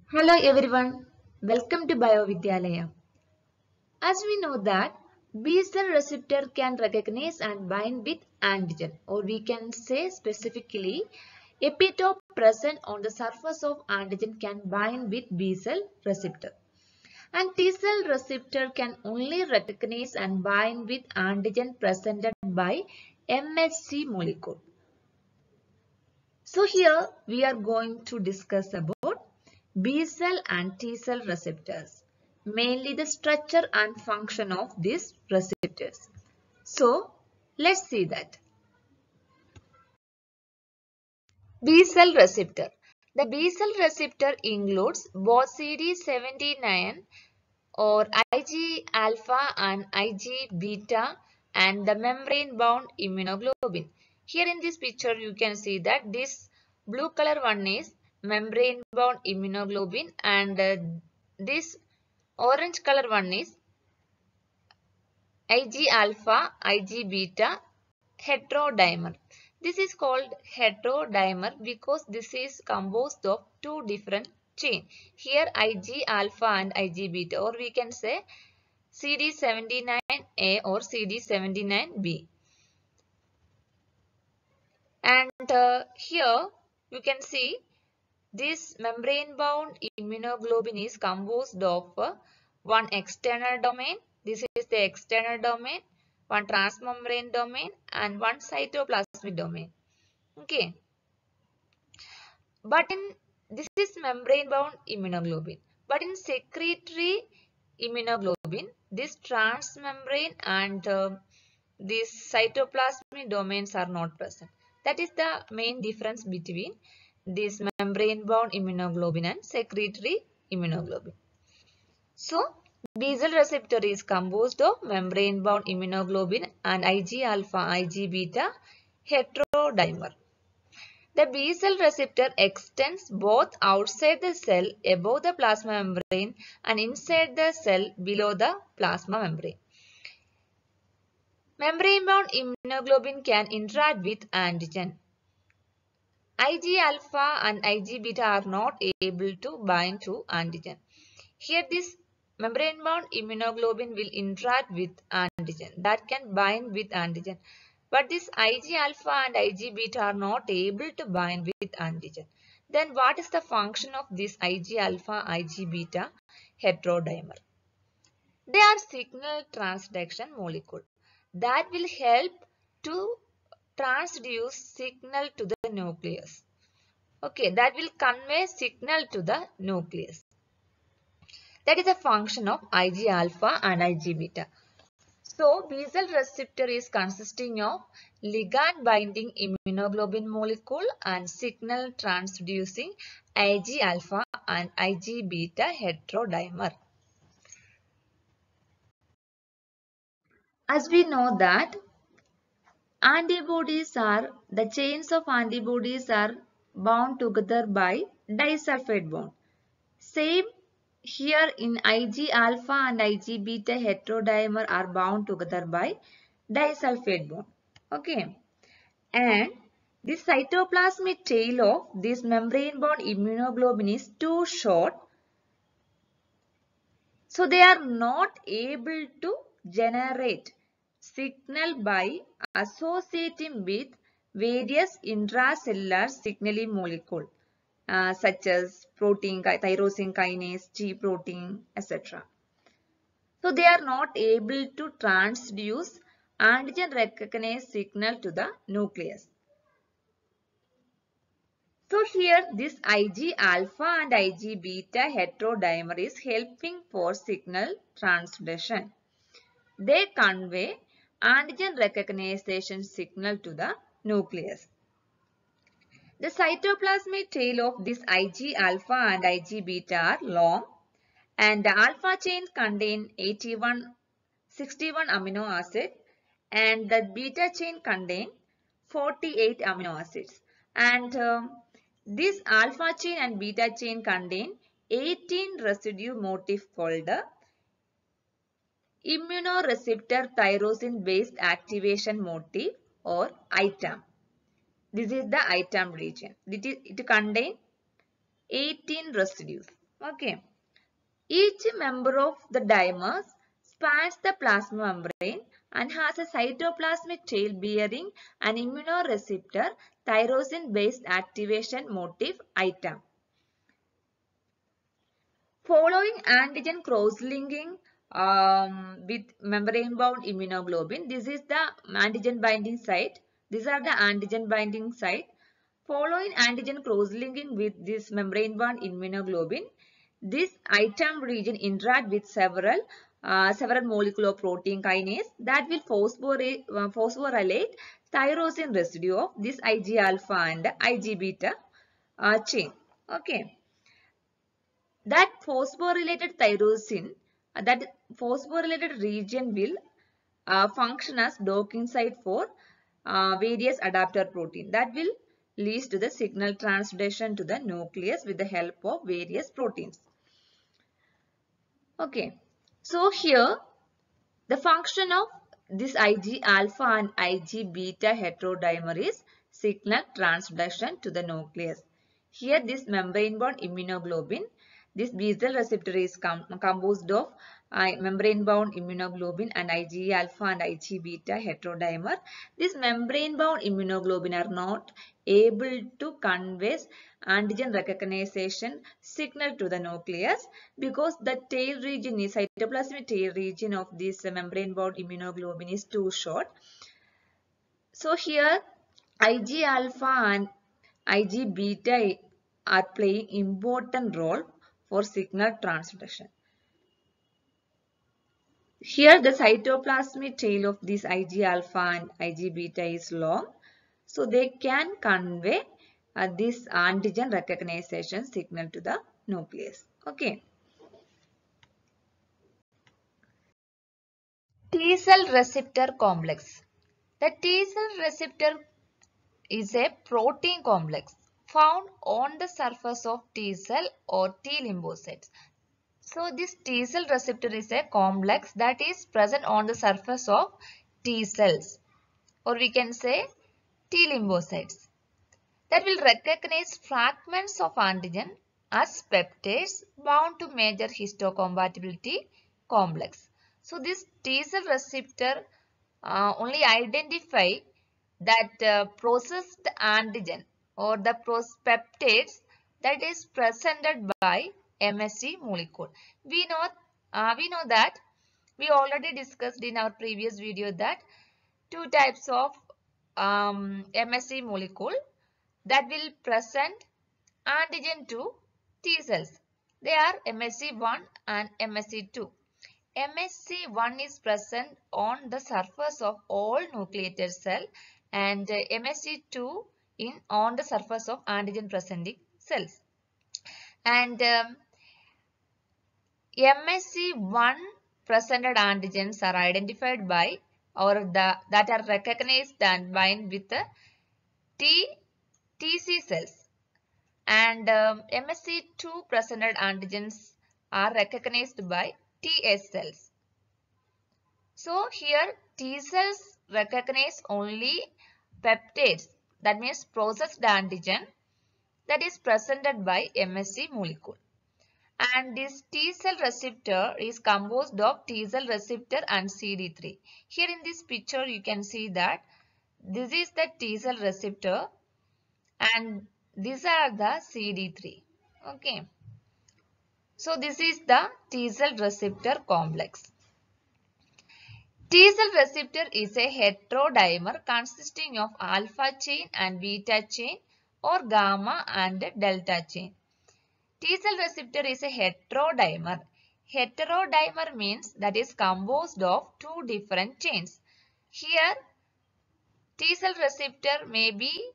Hello everyone, welcome to BioVidyalaya. As we know that B cell receptor can recognize and bind with antigen, or we can say specifically epitope present on the surface of antigen can bind with B cell receptor. And T cell receptor can only recognize and bind with antigen presented by MHC molecule. So here we are going to discuss about B cell and T cell receptors, mainly the structure and function of these receptors. So let's see that. B cell receptor. The B cell receptor includes both CD79 or Ig alpha and Ig beta and the membrane bound immunoglobulin. Here in this picture you can see that this blue color one is membrane bound immunoglobulin and this orange color one is Ig alpha, Ig beta heterodimer. This is called heterodimer because this is composed of two different chain. Here Ig alpha and Ig beta, or we can say CD79A or CD79B. And here you can see this membrane bound immunoglobulin is composed of one external domain. This is the external domain, one transmembrane domain and one cytoplasmic domain. Okay. But in this is membrane bound immunoglobulin. But in secretory immunoglobulin, this transmembrane and these cytoplasmic domains are not present. That is the main difference between this membrane bound immunoglobulin and secretory immunoglobulin. So, B cell receptor is composed of membrane bound immunoglobulin and Ig alpha, Ig beta heterodimer. The B cell receptor extends both outside the cell above the plasma membrane and inside the cell below the plasma membrane. Membrane-bound immunoglobulin can interact with antigen. Ig alpha and Ig beta are not able to bind to antigen. Here this membrane-bound immunoglobulin will interact with antigen that can bind with antigen. But this Ig alpha and Ig beta are not able to bind with antigen. Then what is the function of this Ig alpha, Ig beta heterodimer? They are signal transduction molecule that will help to transduce signal to the nucleus. Okay, that will convey signal to the nucleus. That is a function of Ig alpha and Ig beta. So, B cell receptor is consisting of ligand binding immunoglobulin molecule and signal transducing Ig alpha and Ig beta heterodimer. As we know that antibodies are, the chains of antibodies are bound together by disulfide bond. Same here in Ig alpha and Ig beta heterodimer are bound together by disulfide bond. Okay. And the cytoplasmic tail of this membrane bound immunoglobulin is too short. So they are not able to generate signal by associating with various intracellular signaling molecule such as protein, tyrosine kinase, G protein, etc. So they are not able to transduce antigen recognized signal to the nucleus. So here this Ig alpha and Ig beta heterodimer is helping for signal transduction. They convey antigen recognition signal to the nucleus. The cytoplasmic tail of this Ig alpha and Ig beta are long and the alpha chain contain 61 amino acids and the beta chain contain 48 amino acids. And this alpha chain and beta chain contain 18 residue motif called the immunoreceptor tyrosine based activation motif or ITAM. This is the ITAM region. It contains 18 residues. Okay. Each member of the dimer spans the plasma membrane and has a cytoplasmic tail bearing an immunoreceptor tyrosine-based activation motif item. Following antigen cross-linking with membrane-bound immunoglobulin, this is the antigen binding site. These are the antigen binding site. Following antigen cross-linking with this membrane-bound immunoglobulin, this item region interact with several molecular protein kinase that will phosphorylate tyrosine residue of this Ig alpha and Ig beta chain. Okay. That phosphorylated tyrosine, that phosphorylated region will function as docking site for various adapter protein that will lead to the signal transduction to the nucleus with the help of various proteins. Okay, so here the function of this Ig alpha and Ig beta heterodimer is signal transduction to the nucleus. Here this membrane-bound immunoglobulin, this basal receptor is composed of membrane-bound immunoglobulin and Ig alpha and Ig beta heterodimer. This membrane-bound immunoglobulin are not able to convey antigen recognition signal to the nucleus because the tail region is cytoplasmic tail region of this membrane-bound immunoglobulin is too short. So here Ig alpha and Ig beta are playing important role for signal transduction. Here the cytoplasmic tail of this Ig alpha and Ig beta is long, so they can convey this antigen recognition signal to the nucleus. Okay. T cell receptor complex. The T cell receptor is a protein complex found on the surface of T cell or T lymphocytes. So this T cell receptor is a complex that is present on the surface of T cells, or we can say T lymphocytes, that will recognize fragments of antigen as peptides bound to major histocompatibility complex. So this T cell receptor only identify that processed antigen or the peptides that is presented by MSC molecule. We know that we already discussed in our previous video that two types of MSC molecule that will present antigen to T cells. They are MSC1 and MSC2. MSC1 is present on the surface of all nucleated cell and MSC2 on the surface of antigen presenting cells. And MSC1 presented antigens are identified by that are recognized and bind with the TC cells, and MSC2 presented antigens are recognized by TS cells. So here T cells recognize only peptides, that means processed antigen that is presented by MSC molecule. And this T cell receptor is composed of T cell receptor and CD3. Here in this picture you can see that this is the T cell receptor and these are the CD3. Okay. So this is the T cell receptor complex. T cell receptor is a heterodimer consisting of alpha chain and beta chain or gamma and delta chain. T cell receptor is a heterodimer. Heterodimer means that is composed of two different chains. Here T cell receptor may be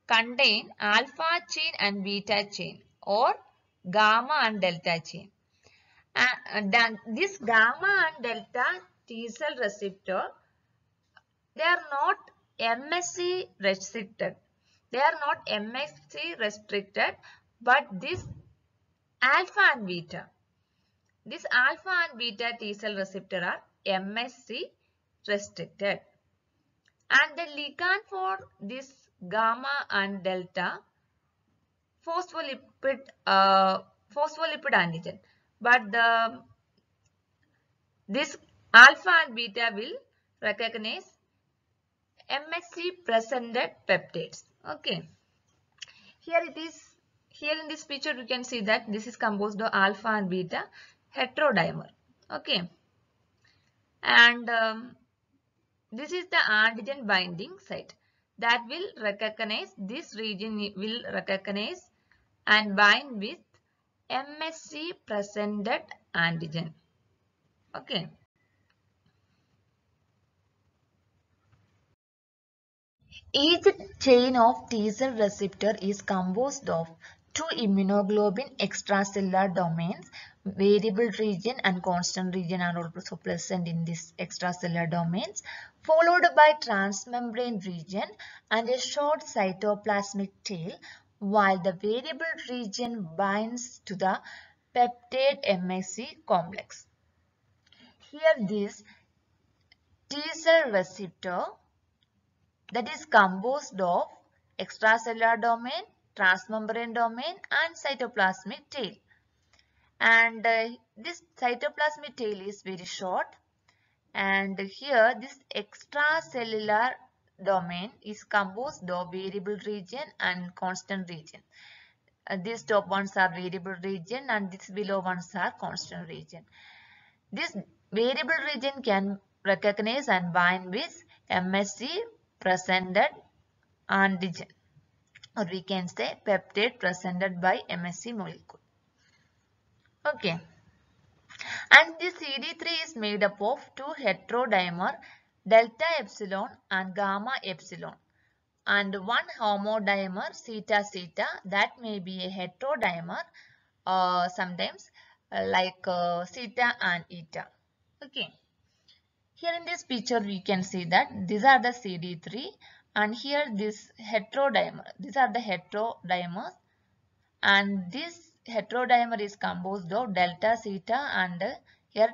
contain alpha chain and beta chain or gamma and delta chain. And then this gamma and delta T cell receptor, they are not MSC restricted. They are not MSC restricted, but this alpha and beta. This alpha and beta T cell receptor are MSC restricted. And the ligand for phospholipid antigen. But this alpha and beta will recognize MSC presented peptides. Okay. Here it is. Here in this picture you can see that this is composed of alpha and beta heterodimer. Okay. And this is the antigen binding site that will recognize, this region will recognize and bind with MSC presented antigen. Okay. Each chain of T cell receptor is composed of two immunoglobulin extracellular domains. Variable region and constant region are also present in these extracellular domains, followed by transmembrane region and a short cytoplasmic tail, while the variable region binds to the peptide MSC complex. Here this T cell receptor that is composed of extracellular domain, transmembrane domain and cytoplasmic tail. And this cytoplasmic tail is very short, and here this extracellular domain is composed of variable region and constant region. These top ones are variable region and these below ones are constant region. This variable region can recognize and bind with MSC presented antigen, or we can say peptide presented by MSC molecule. Okay. And this CD3 is made up of two heterodimer delta epsilon and gamma epsilon, and one homodimer zeta zeta that may be a heterodimer sometimes like zeta and eta. Okay. Here in this picture we can see that these are the CD3 and here this heterodimer. These are the heterodimers, and this heterodimer is composed of delta zeta and here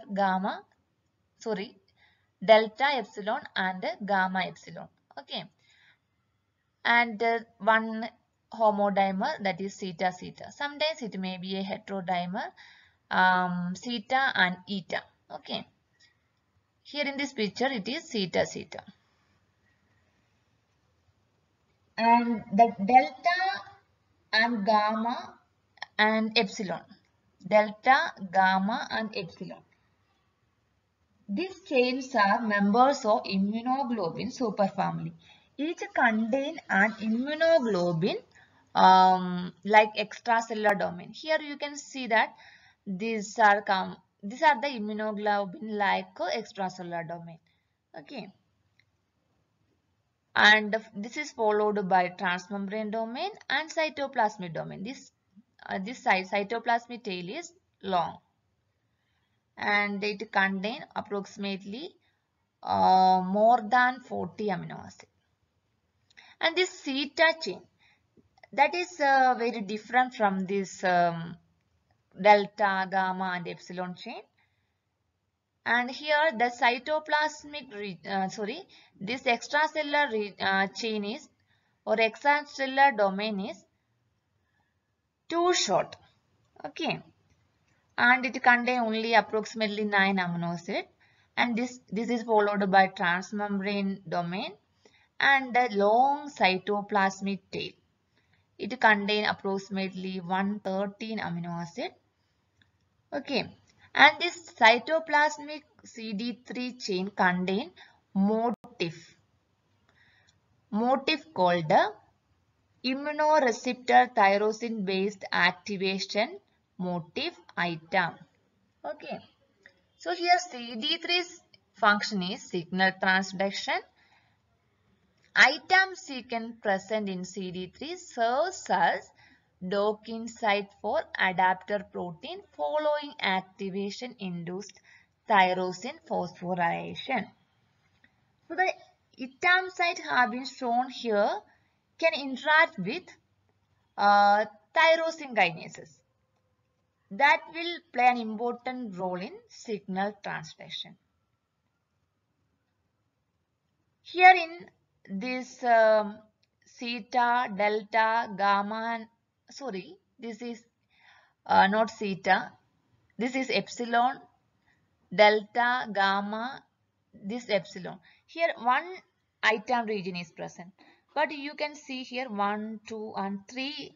delta epsilon and gamma epsilon. Okay. And one homodimer, that is zeta zeta. Sometimes it may be a heterodimer zeta and eta. Okay. Here in this picture it is zeta zeta. And the delta and gamma and epsilon. Delta, gamma and epsilon. These chains are members of immunoglobulin superfamily. Each contain an immunoglobulin like extracellular domain. Here you can see that these are the immunoglobulin like extracellular domain. Okay. And this is followed by transmembrane domain and cytoplasmic domain. This cytoplasmic tail is long and it contains approximately more than 40 amino acids. And this zeta chain, that is very different from this delta, gamma and epsilon chain. And here the this extracellular chain is, or extracellular domain is too short. Okay. And it contains only approximately 9 amino acids. And this is followed by transmembrane domain and the long cytoplasmic tail. It contains approximately 113 amino acids. Okay. And this cytoplasmic CD3 chain contains motif called the immunoreceptor tyrosine based activation motif item. Okay. So here CD3's function is signal transduction. Item sequence present in CD3 serves as docking site for adapter protein following activation induced tyrosine phosphorylation. So the item site have been shown here can interact with tyrosine kinases that will play an important role in signal transduction. Here in this theta, delta, gamma, this is not theta. This is epsilon, delta, gamma, this epsilon. Here one item region is present. But you can see here 1, 2 and 3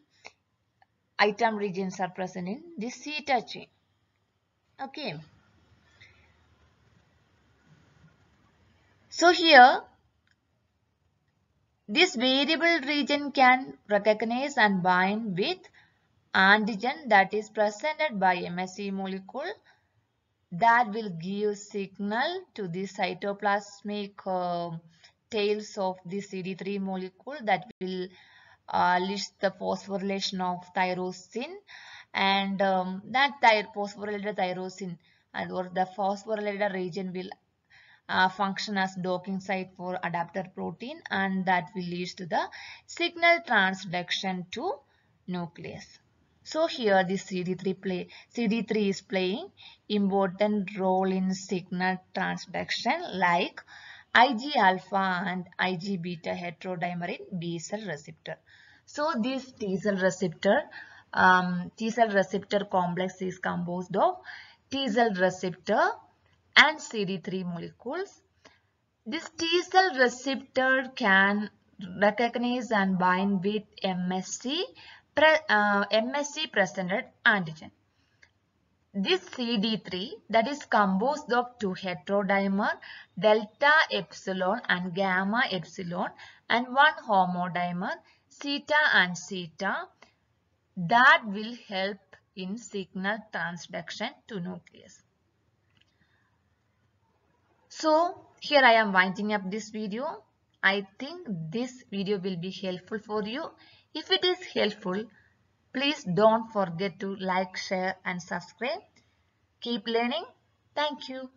item regions are present in this theta chain. Okay. So here this variable region can recognize and bind with antigen that is presented by MSC molecule that will give signal to the cytoplasmic tails of the CD3 molecule that will list the phosphorylation of tyrosine, and that phosphorylated tyrosine or the phosphorylated region will function as docking site for adapter protein, and that will lead to the signal transduction to nucleus. So here the CD3 is playing important role in signal transduction like Ig alpha and Ig beta heterodimer in B cell receptor. So this T cell receptor complex is composed of T cell receptor and CD3 molecules. This T cell receptor can recognize and bind with MSC presented antigen. This CD3 that is composed of two heterodimer delta epsilon and gamma epsilon and one homodimer theta and theta that will help in signal transduction to nucleus. So here I am winding up this video. I think this video will be helpful for you. If it is helpful, please don't forget to like, share and subscribe. Keep learning. Thank you.